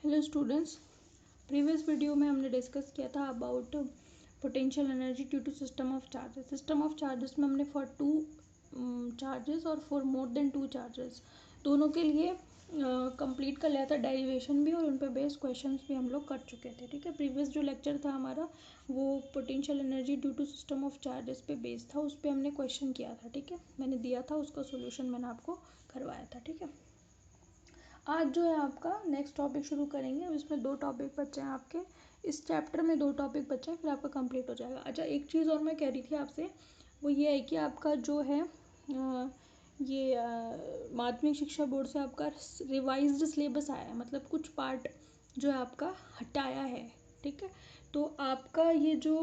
Hello students, previous video में हमने discuss किया था about potential energy due to system of charges. System of charges में हमने फॉर टू चार्जेस और for more than two charges दोनों के लिए कंप्लीट कर लिया था डेरिवेशन भी, और उन पर बेस्ड क्वेश्चंस भी हम लोग कर चुके थे। ठीक है, प्रीवियस जो लेक्चर था हमारा वो potential energy due to system of charges पे बेस्ड था, उस पर हमने क्वेश्चन किया था। ठीक है, मैंने दिया था, उसका सोल्यूशन मैंने आपको करवाया था। ठीक है, आज जो है आपका नेक्स्ट टॉपिक शुरू करेंगे। अब इसमें दो टॉपिक बचे हैं आपके, इस चैप्टर में दो टॉपिक बचे हैं, फिर आपका कंप्लीट हो जाएगा। अच्छा, एक चीज़ और मैं कह रही थी आपसे, वो ये है कि आपका जो है ये माध्यमिक शिक्षा बोर्ड से आपका रिवाइज्ड सिलेबस आया है, मतलब कुछ पार्ट जो है आपका हटाया है। ठीक है, तो आपका ये जो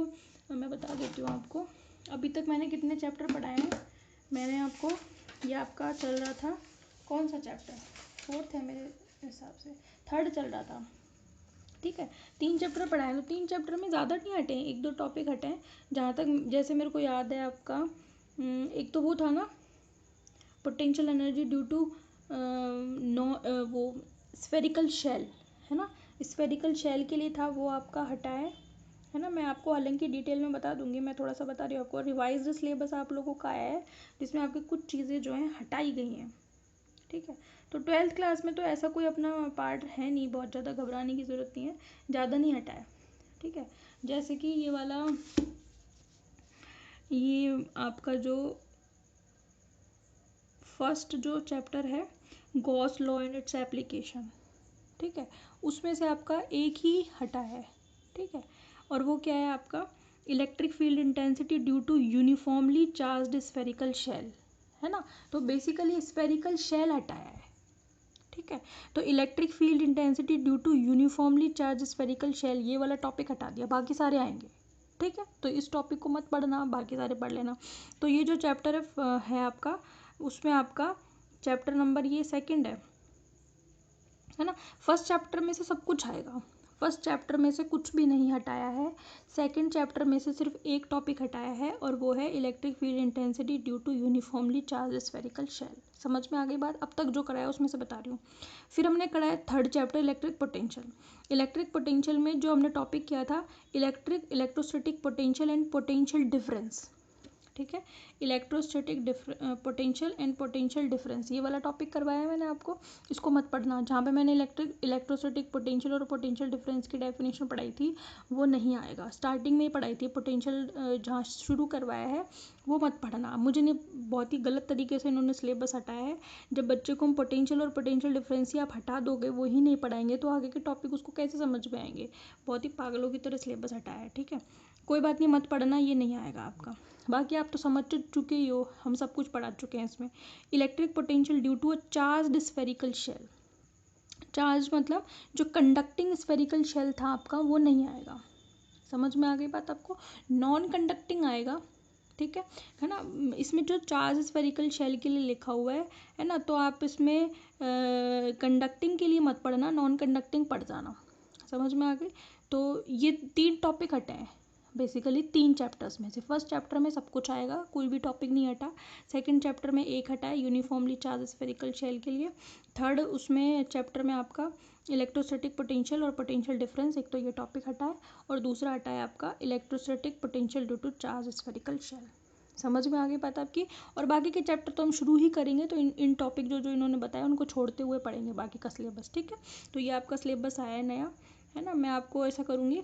मैं बता देती हूँ आपको, अभी तक मैंने कितने चैप्टर पढ़ाए हैं। मैंने आपको, ये आपका चल रहा था कौन सा चैप्टर, फोर्थ है मेरे हिसाब से, थर्ड चल रहा था। ठीक है, 3 चैप्टर पढ़ाए, तो 3 चैप्टर में ज़्यादा नहीं हटे हैं, एक दो टॉपिक हटे हैं जहाँ तक जैसे मेरे को याद है आपका। एक तो वो था ना, potential energy due to no वो स्फेरिकल शेल, है ना, स्फेरिकल शेल के लिए था, वो आपका हटा है ना। मैं आपको हालांकि डिटेल में बता दूंगी, मैं थोड़ा सा बता रही हूँ आपको। रिवाइज्ड सिलेबस आप लोगों का आया है जिसमें आपकी कुछ चीज़ें जो हैं हटाई गई हैं। ठीक है, तो 12th क्लास में तो ऐसा कोई अपना पार्ट है नहीं, बहुत ज़्यादा घबराने की ज़रूरत नहीं है, ज़्यादा नहीं हटाया। ठीक है, जैसे कि ये वाला, ये आपका जो फर्स्ट जो चैप्टर है, Gauss law and its application, ठीक है, उसमें से आपका एक ही हटा है। ठीक है, और वो क्या है आपका, electric field intensity due to uniformly charged spherical shell, है ना। तो बेसिकली स्फेरिकल शेल हटाया है। ठीक है, तो electric field intensity due to uniformly charge spherical shell, ये वाला टॉपिक हटा दिया, बाकी सारे आएंगे। ठीक है, तो इस टॉपिक को मत पढ़ना, बाकी सारे पढ़ लेना। तो ये जो चैप्टर है आपका, उसमें आपका चैप्टर नंबर ये सेकंड है ना। फर्स्ट चैप्टर में से सब कुछ आएगा, फर्स्ट चैप्टर में से कुछ भी नहीं हटाया है। सेकंड चैप्टर में से सिर्फ एक टॉपिक हटाया है, और वो है electric field intensity due to uniformly charge spherical shell. समझ में आ गई बात, अब तक जो कराया उसमें से बता रही हूँ। फिर हमने कराया third chapter electric potential. Electric potential में जो हमने टॉपिक किया था, electrostatic potential and potential difference. ठीक है, electrostatic potential and potential difference, ये वाला टॉपिक करवाया है मैंने आपको, इसको मत पढ़ना। जहाँ पे मैंने इलेक्ट्रोस्टैटिक पोटेंशियल और पोटेंशियल डिफरेंस की डेफिनेशन पढ़ाई थी वो नहीं आएगा, स्टार्टिंग में ही पढ़ाई थी। पोटेंशियल जहाँ शुरू करवाया है वो मत पढ़ना। मुझे नहीं, बहुत ही गलत तरीके से इन्होंने सिलेबस हटाया है। जब बच्चे को हम पोटेंशियल और पोटेंशियल डिफरेंस ही आप हटा दोगे, वो ही नहीं पढ़ाएंगे, तो आगे के टॉपिक उसको कैसे समझ में आएंगे। बहुत ही पागलों की तरह सिलेबस हटाया है। ठीक है, कोई बात नहीं, मत पढ़ना, ये नहीं आएगा आपका। बाकी आप तो समझ चुके ही हो, हम सब कुछ पढ़ा चुके हैं इसमें। Electric potential due to a charged spherical shell, charge मतलब जो कंडक्टिंग स्फेरिकल शेल था आपका, वो नहीं आएगा। समझ में आ गई बात आपको, नॉन कंडक्टिंग आएगा। ठीक है ना। इसमें जो चार्ज स्फेरिकल शेल के लिए लिखा हुआ है ना, तो आप इसमें कंडक्टिंग के लिए मत पढ़ना, नॉन कंडक्टिंग पढ़ जाना। समझ में आ गई। तो ये 3 टॉपिक हटे हैं बेसिकली 3 चैप्टर्स में से। फर्स्ट चैप्टर में सब कुछ आएगा, कोई भी टॉपिक नहीं हटा। सेकंड चैप्टर में एक हटा है, यूनिफॉर्मली चार्ज स्फेरिकल शेल के लिए। थर्ड उसमें चैप्टर में आपका इलेक्ट्रोस्टैटिक पोटेंशियल और पोटेंशियल डिफरेंस, एक तो ये टॉपिक हटा है, और दूसरा हटा है आपका electrostatic potential due to charge spherical shell. समझ में आ गई बात आपकी। और बाकी के चैप्टर तो हम शुरू ही करेंगे, तो इन टॉपिक जो इन्होंने बताया उनको छोड़ते हुए पढ़ेंगे बाकी का सिलेबस। ठीक है, तो ये आपका सिलेबस आया है नया, है ना। मैं आपको ऐसा करूँगी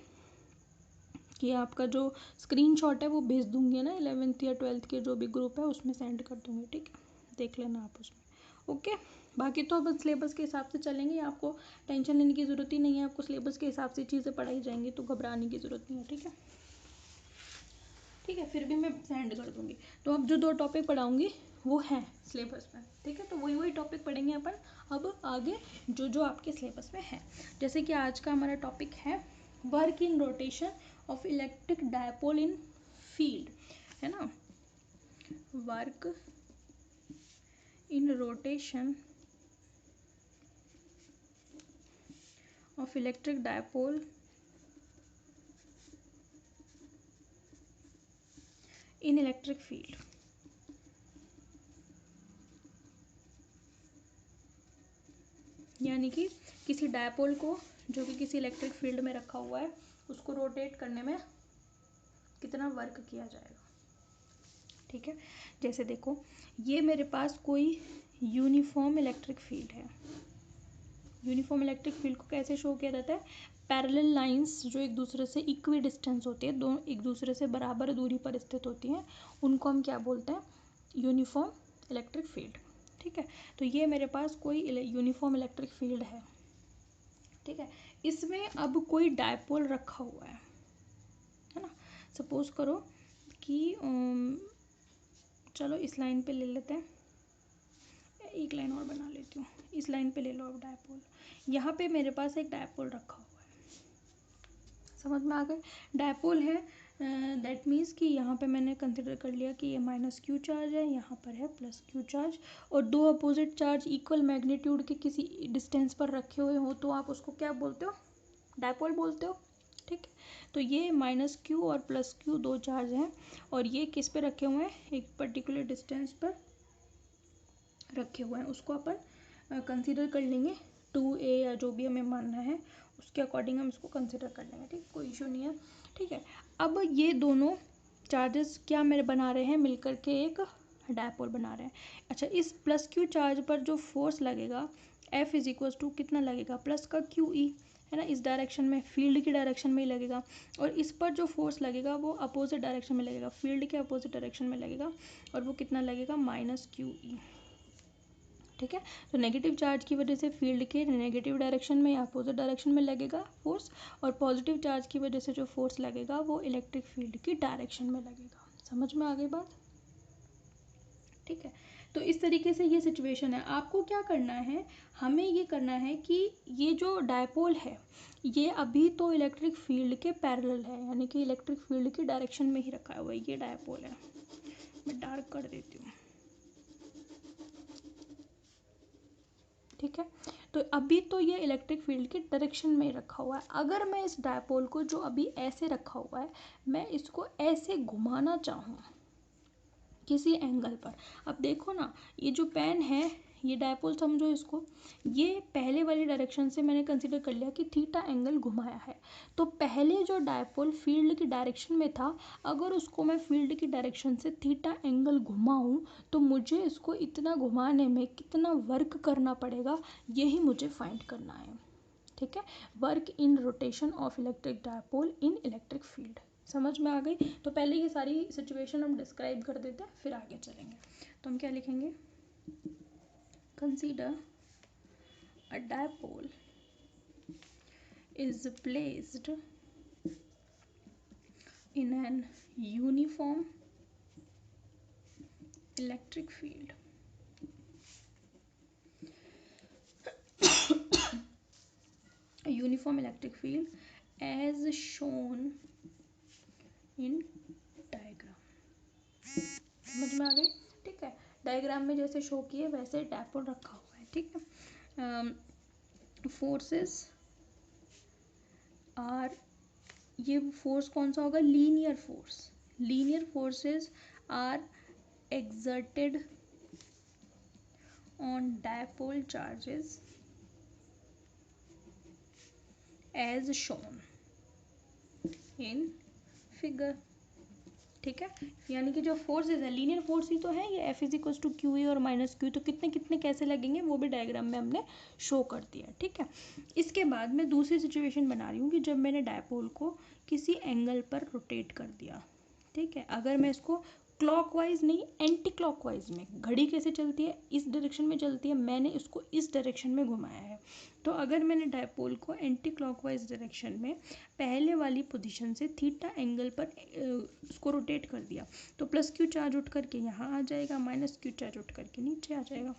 कि आपका जो स्क्रीनशॉट है वो भेज दूंगी ना, 11th या 12th के जो भी ग्रुप है उसमें सेंड कर दूंगी। ठीक है, देख लेना आप उसमें। ओके, बाकी तो अब सिलेबस के हिसाब से चलेंगे, आपको टेंशन लेने की ज़रूरत ही नहीं है, आपको सिलेबस के हिसाब से चीज़ें पढ़ाई जाएंगी, तो घबराने की ज़रूरत नहीं है। ठीक है, ठीक है, फिर भी मैं सेंड कर दूंगी। तो अब जो 2 टॉपिक पढ़ाऊंगी वो हैं सिलेबस में। ठीक है, तो वही टॉपिक पढ़ेंगे अपन अब आगे, जो आपके सिलेबस में है। जैसे कि आज का हमारा टॉपिक है work in rotation of electric dipole in field, है ना। Work in rotation of electric dipole in electric field. यानी कि किसी डायपोल को जो कि किसी इलेक्ट्रिक फील्ड में रखा हुआ है उसको रोटेट करने में कितना वर्क किया जाएगा। ठीक है, जैसे देखो ये मेरे पास कोई यूनिफॉर्म इलेक्ट्रिक फील्ड है। यूनिफॉर्म इलेक्ट्रिक फील्ड को कैसे शो किया जाता है? पैरेलल लाइंस जो एक दूसरे से इक्वी डिस्टेंस होती है, दोनों एक दूसरे से बराबर दूरी पर स्थित होती हैं, उनको हम क्या बोलते हैं? Uniform electric field. ठीक है, तो ये मेरे पास कोई यूनिफॉर्म इलेक्ट्रिक फील्ड है। ठीक है, इसमें अब कोई डायपोल रखा हुआ है ना। सपोज करो कि चलो इस लाइन पे ले लेते हैं, एक लाइन और बना लेती हूँ। इस लाइन पे ले लो अब डायपोल। यहाँ पे मेरे पास एक डायपोल रखा हुआ है, समझ में आ गए? डायपोल है, दैट मीन्स कि यहाँ पे मैंने कंसिडर कर लिया कि ये माइनस क्यू चार्ज है, यहाँ पर है प्लस क्यू चार्ज, और दो अपोजिट चार्ज इक्वल मैग्नीट्यूड के किसी डिस्टेंस पर रखे हुए हो तो आप उसको क्या बोलते हो? डायपोल बोलते हो। ठीक है, तो ये माइनस क्यू और प्लस क्यू दो चार्ज हैं और ये किस पे रखे हुए हैं? एक पर्टिकुलर डिस्टेंस पर रखे हुए हैं, उसको अपन कंसीडर कर लेंगे 2a या जो भी हमें मानना है उसके अकॉर्डिंग हम इसको कंसीडर कर लेंगे। ठीक, कोई इशू नहीं है। ठीक है, अब ये दोनों चार्जेस क्या मेरे बना रहे हैं? मिलकर के एक डायपोल बना रहे हैं। अच्छा, इस प्लस क्यू चार्ज पर जो फोर्स लगेगा F इज इक्वल टू कितना लगेगा? प्लस का क्यू ई, है ना, इस डायरेक्शन में, फील्ड की डायरेक्शन में ही लगेगा। और इस पर जो फोर्स लगेगा वो अपोजिट डायरेक्शन में लगेगा, फील्ड के अपोजिट डायरेक्शन में लगेगा, और वो कितना लगेगा? Minus Q E. ठीक है, तो नेगेटिव चार्ज की वजह से फील्ड के नेगेटिव डायरेक्शन में या अपोजिट डायरेक्शन में लगेगा फोर्स, और पॉजिटिव चार्ज की वजह से जो फोर्स लगेगा वो इलेक्ट्रिक फील्ड की डायरेक्शन में लगेगा। समझ में आ गई बात? ठीक है, तो इस तरीके से ये सिचुएशन है। आपको क्या करना है? हमें ये करना है कि ये जो डायपोल है ये अभी तो इलेक्ट्रिक फील्ड के पैरेलल है, यानी कि इलेक्ट्रिक फील्ड की डायरेक्शन में ही रखा हुआ है। ये डायपोल है, मैं डार्क कर देती हूँ। ठीक है, तो अभी तो ये इलेक्ट्रिक फील्ड की डायरेक्शन में रखा हुआ है। अगर मैं इस डायपोल को जो अभी ऐसे रखा हुआ है, मैं इसको ऐसे घुमाना चाहूँ किसी एंगल पर, अब देखो ना, ये जो पेन है, ये डायपोल समझो इसको, ये पहले वाली डायरेक्शन से मैंने कंसीडर कर लिया कि थीटा एंगल घुमाया है। तो पहले जो डायपोल फील्ड की डायरेक्शन में था, अगर उसको मैं फील्ड की डायरेक्शन से थीटा एंगल घुमाऊँ तो मुझे इसको इतना घुमाने में कितना वर्क करना पड़ेगा, यही मुझे फाइंड करना है। ठीक है, work in rotation of electric dipole in electric field. समझ में आ गई? तो पहले ये सारी सिचुएशन हम डिस्क्राइब कर देते हैं, फिर आगे चलेंगे। तो हम क्या लिखेंगे? Consider a dipole is placed in an uniform electric field. A uniform electric field as shown in diagram. समझ में आ गई? ठीक है, डायग्राम में जैसे शो किए वैसे डायपोल रखा हुआ है। ठीक है, फोर्सेस आर, ये फोर्स कौन सा होगा? Linear force. Linear forces are exerted on dipole charges as shown in figure. ठीक है, यानी कि जो फोर्सेस है लीनियर फोर्स ही तो है, ये F is equal to q E और माइनस क्यू, तो कितने कितने कैसे लगेंगे वो भी डायग्राम में हमने शो कर दिया। ठीक है, इसके बाद मैं दूसरी सिचुएशन बना रही हूँ कि जब मैंने डायपोल को किसी एंगल पर रोटेट कर दिया। ठीक है, अगर मैं इसको क्लॉकवाइज नहीं एंटी क्लॉकवाइज में, घड़ी कैसे चलती है? इस डायरेक्शन में चलती है, मैंने इसको इस डायरेक्शन में घुमाया है। तो अगर मैंने डायपोल को एंटी क्लॉकवाइज डायरेक्शन में पहले वाली पोजीशन से थीटा एंगल पर उसको रोटेट कर दिया तो प्लस क्यू चार्ज उठ करके यहाँ आ जाएगा, माइनस क्यू चार्ज उठ करके नीचे आ जाएगा।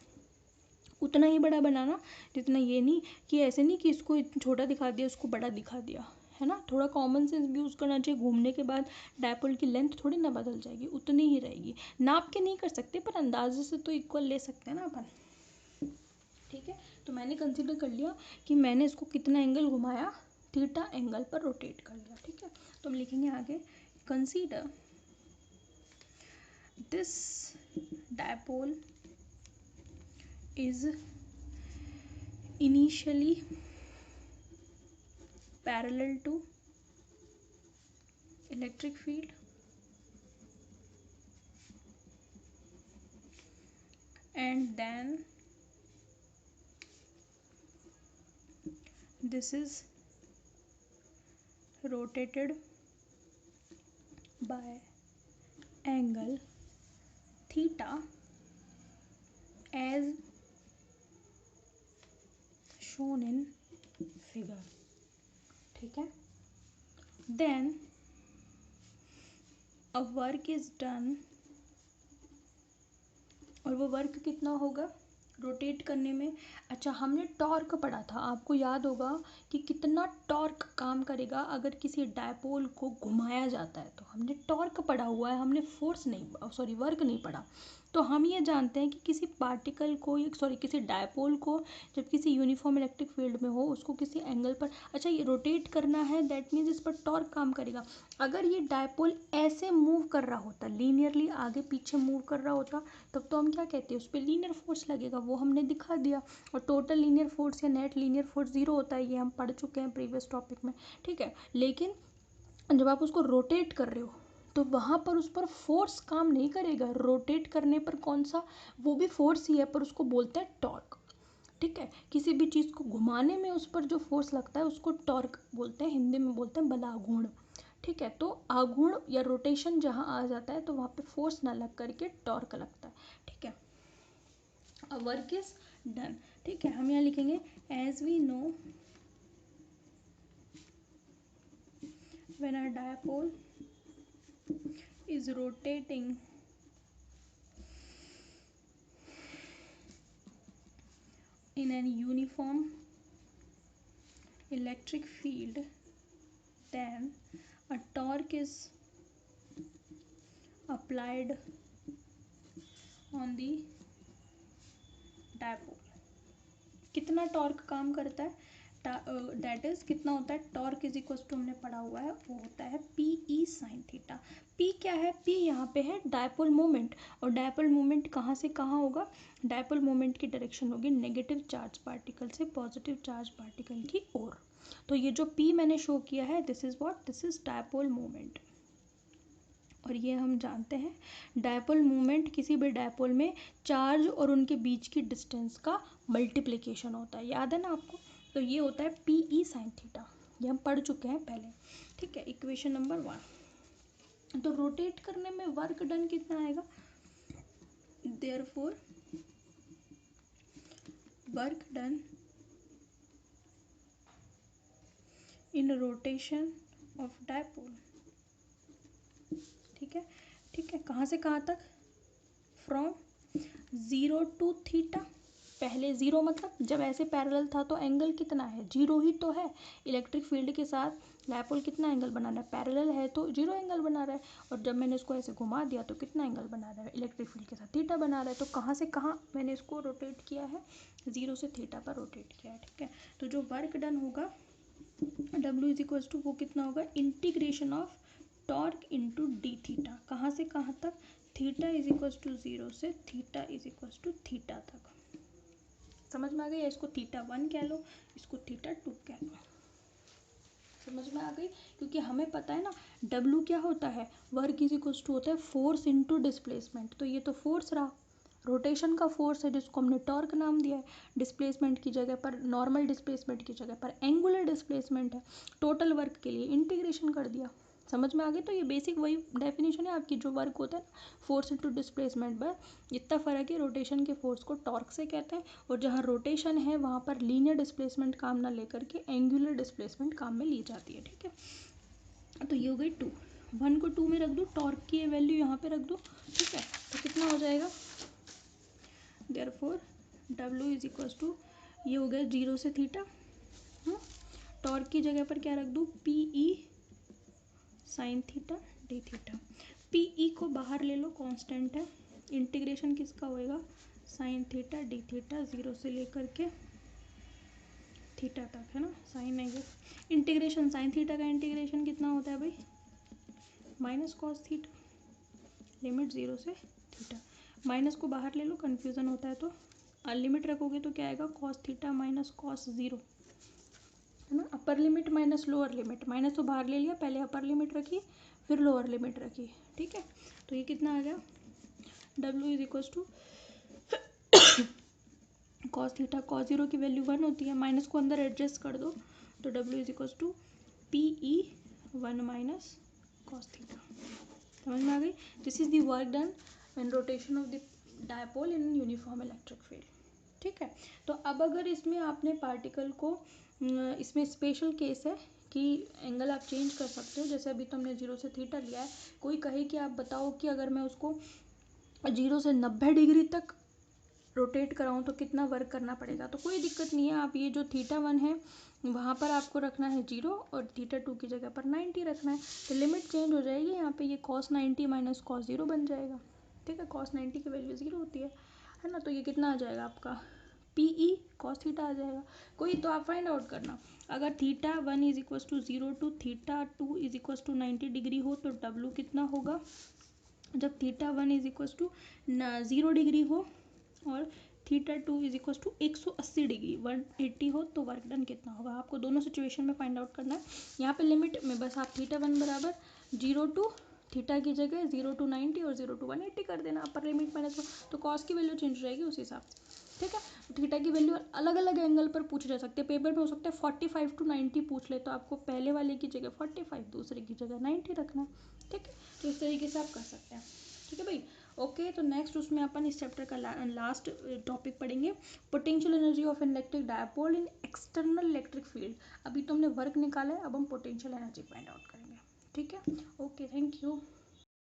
उतना ही बड़ा बनाना जितना, ये नहीं कि ऐसे नहीं कि इसको छोटा दिखा दिया उसको बड़ा दिखा दिया, है ना। थोड़ा कॉमन सेंस भी यूज़ करना चाहिए। घूमने के बाद डायपोल की लेंथ थोड़ी ना बदल जाएगी, उतनी ही रहेगी। नाप के नहीं कर सकते पर अंदाजे से तो इक्वल ले सकते हैं ना अपन। ठीक है, तो मैंने कंसीडर कर लिया कि मैंने इसको कितना एंगल घुमाया, थीटा एंगल पर रोटेट कर लिया। ठीक है, तो हम लिखेंगे आगे, consider this dipole is initially parallel to electric field and then this is rotated by angle theta as shown in figure. ठीक है, then a work is done, और वो वर्क कितना होगा रोटेट करने में। अच्छा, हमने टॉर्क पढ़ा था, आपको याद होगा कि कितना टॉर्क काम करेगा अगर किसी डायपोल को घुमाया जाता है। तो हमने टॉर्क पढ़ा हुआ है, हमने फोर्स नहीं, सॉरी वर्क नहीं पढ़ा। तो हम ये जानते हैं कि किसी पार्टिकल को, सॉरी किसी डायपोल को जब किसी यूनिफॉर्म इलेक्ट्रिक फील्ड में हो, उसको किसी एंगल पर, अच्छा ये रोटेट करना है, दैट मीन्स इस पर टॉर्क काम करेगा। अगर ये डायपोल ऐसे मूव कर रहा होता, लीनियरली आगे पीछे मूव कर रहा होता, तब तो हम क्या कहते हैं, उस पर लीनियर फोर्स लगेगा, वो हमने दिखा दिया। और टोटल लीनियर फोर्स या नेट लीनियर फोर्स 0 होता है, ये हम पढ़ चुके हैं प्रीवियस टॉपिक में। ठीक है, लेकिन जब आप उसको रोटेट कर रहे हो तो वहाँ पर उस पर फोर्स काम नहीं करेगा। रोटेट करने पर कौन सा, वो भी फोर्स ही है, पर उसको बोलते हैं टॉर्क। ठीक है, किसी भी चीज़ को घुमाने में उस पर जो फोर्स लगता है उसको टॉर्क बोलते हैं, हिंदी में बोलते हैं बलाघूर्ण। ठीक है, तो आघूर्ण या रोटेशन जहाँ आ जाता है तो वहाँ पे फोर्स ना लग करके टॉर्क लगता है। ठीक है, वर्क इज डन। ठीक है, हम यहाँ लिखेंगे as we know when a dipole is rotating in an uniform electric field, then a torque is applied on the dipole. कितना टॉर्क काम करता है, दैट इज कितना होता है, टॉर्क इज इक्वल टू, हमने पढ़ा हुआ है, वो होता है P E sine theta. P क्या है, पी यहाँ पे है डायपोल मोमेंट, और डायपोल मोमेंट कहाँ से कहाँ होगा, डायपोल मोमेंट की डायरेक्शन होगी नेगेटिव चार्ज पार्टिकल से पॉजिटिव चार्ज पार्टिकल की ओर। तो ये जो पी मैंने शो किया है, this is what, this is dipole moment. और ये हम जानते हैं डायपोल मोमेंट किसी भी डायपोल में चार्ज और उनके बीच की डिस्टेंस का मल्टीप्लिकेशन होता है, याद है ना आपको। तो ये होता है पी ई साइन थीटा, ये हम पढ़ चुके हैं पहले। ठीक है, इक्वेशन नंबर 1। तो रोटेट करने में वर्क डन कितना आएगा, therefore work done in rotation of dipole. ठीक है, ठीक है, कहाँ से कहाँ तक, फ्रॉम 0 टू थीटा। पहले 0 मतलब जब ऐसे पैरेलल था तो एंगल कितना है, 0 ही तो है। इलेक्ट्रिक फील्ड के साथ डायपोल कितना एंगल बना रहा है, पैरेलल है तो 0 एंगल बना रहा है। और जब मैंने इसको ऐसे घुमा दिया तो कितना एंगल बना रहा है, इलेक्ट्रिक फील्ड के साथ थीटा बना रहा है। तो कहाँ से कहाँ मैंने इसको रोटेट किया है, 0 से थीटा पर रोटेट किया है। ठीक है, तो जो वर्क डन होगा W इज इक्वल्स टू, वो कितना होगा, integration of torque into D theta. कहाँ से कहाँ तक, थीटा इज इक्वल्स टू 0 से theta is equals to theta तक। समझ में आ गई, इसको थीटा 1 कह लो, इसको थीटा 2 कह लो। समझ में आ गई, क्योंकि हमें पता है ना W क्या होता है, वर्क इज इक्वल्स टू होता है फोर्स इनटू डिस्प्लेसमेंट। तो ये तो फोर्स रहा, रोटेशन का फोर्स है जिसको हमने टॉर्क नाम दिया है। डिस्प्लेसमेंट की जगह पर, नॉर्मल डिस्प्लेसमेंट की जगह पर एंगुलर डिस्प्लेसमेंट है। टोटल वर्क के लिए इंटीग्रेशन कर दिया। समझ में आ गई, तो ये बेसिक वही डेफिनेशन है आपकी, जो वर्क होता है फोर्स इनटू डिस्प्लेसमेंट। बस इतना फ़र्क है, रोटेशन के फोर्स को टॉर्क से कहते हैं, और जहाँ रोटेशन है वहाँ पर लीनियर डिस्प्लेसमेंट काम ना लेकर के एंगुलर डिस्प्लेसमेंट काम में ली जाती है। ठीक है, तो ये हो गई 2, 1 को 2 में रख दो, टॉर्क की वैल्यू यहाँ पे रख दो। ठीक है, तो कितना हो जाएगा, therefore W is equals to, ये हो गया 0 से थीटा, टॉर्क की जगह पर क्या रख दूँ, P E sine theta D theta. P E को बाहर ले लो, कांस्टेंट है, इंटीग्रेशन किसका होएगा, साइन थीटा डी थीटा, 0 से लेकर के थीटा तक, है ना, साइन है ये। इंटीग्रेशन साइन थीटा का इंटीग्रेशन कितना होता है भाई, माइनस कॉस थीटा, लिमिट 0 से थीटा। माइनस को बाहर ले लो, कन्फ्यूज़न होता है तो लिमिट रखोगे तो क्या आएगा, cos theta minus cos zero, है ना। Upper limit minus lower limit, minus तो बाहर ले लिया, पहले अपर लिमिट रखी फिर लोअर लिमिट रखी, ठीक है। तो ये कितना आ गया, W is equals to cos theta, cos zero की वैल्यू 1 होती है, माइनस को अंदर एडजस्ट कर दो तो W is equals to p E 1 minus cos theta. समझ में आ गई। This is the work done when rotation of the dipole in uniform electric field, ठीक है। तो अब अगर इसमें आपने पार्टिकल को, इसमें स्पेशल केस है कि एंगल आप चेंज कर सकते हो, जैसे अभी तो हमने 0 से थीटा लिया है, कोई कहे कि आप बताओ कि अगर मैं उसको 0 से 90 डिग्री तक रोटेट कराऊँ तो कितना वर्क करना पड़ेगा, तो कोई दिक्कत नहीं है। आप ये जो थीटा 1 है वहाँ पर आपको रखना है 0 और थीटा 2 की जगह पर 90 रखना है, तो लिमिट चेंज हो जाएगी यहाँ पे, ये cos 90 माइनस cos 0 बन जाएगा, ठीक है। cos 90 की वैल्यू 0 होती है ना। तो ये कितना आ जाएगा आपका, पी ई कॉस थीटा आ जाएगा। कोई तो आप फाइंड आउट करना, अगर theta 1 is equals to 0 to theta 2 is equals to 90 degree हो तो डब्लू कितना होगा, जब theta 1 is equals to 0 degree हो और theta 2 is equals to 180 degree 180 हो तो वर्क डन कितना होगा, आपको दोनों सिचुएशन में फाइंड आउट करना है। यहाँ पे लिमिट में बस आप थीटा 1 बराबर 0 टू थीटा की जगह 0 टू 90 और 0 टू 180 कर देना, अपर लिमिट माइनस तो कॉस की वैल्यू चेंज हो जाएगी उस हिसाब से, ठीक है। थीटा की वैल्यू अलग अलग एंगल पर पूछे जा सकते हैं, पेपर में हो सकता है 45 टू 90 पूछ ले, तो आपको पहले वाले की जगह 45 दूसरे की जगह 90 रखना है, ठीक है। तो इस तरीके से आप कर सकते हैं, ठीक है भाई। ओके, तो नेक्स्ट उसमें अपन इस चैप्टर का लास्ट टॉपिक पढ़ेंगे, potential energy of an electric dipole in external electric field. अभी तो हमने वर्क निकाला है, अब हम पोटेंशियल एनर्जी फाइंड आउट करेंगे, ठीक है। Okay, thank you.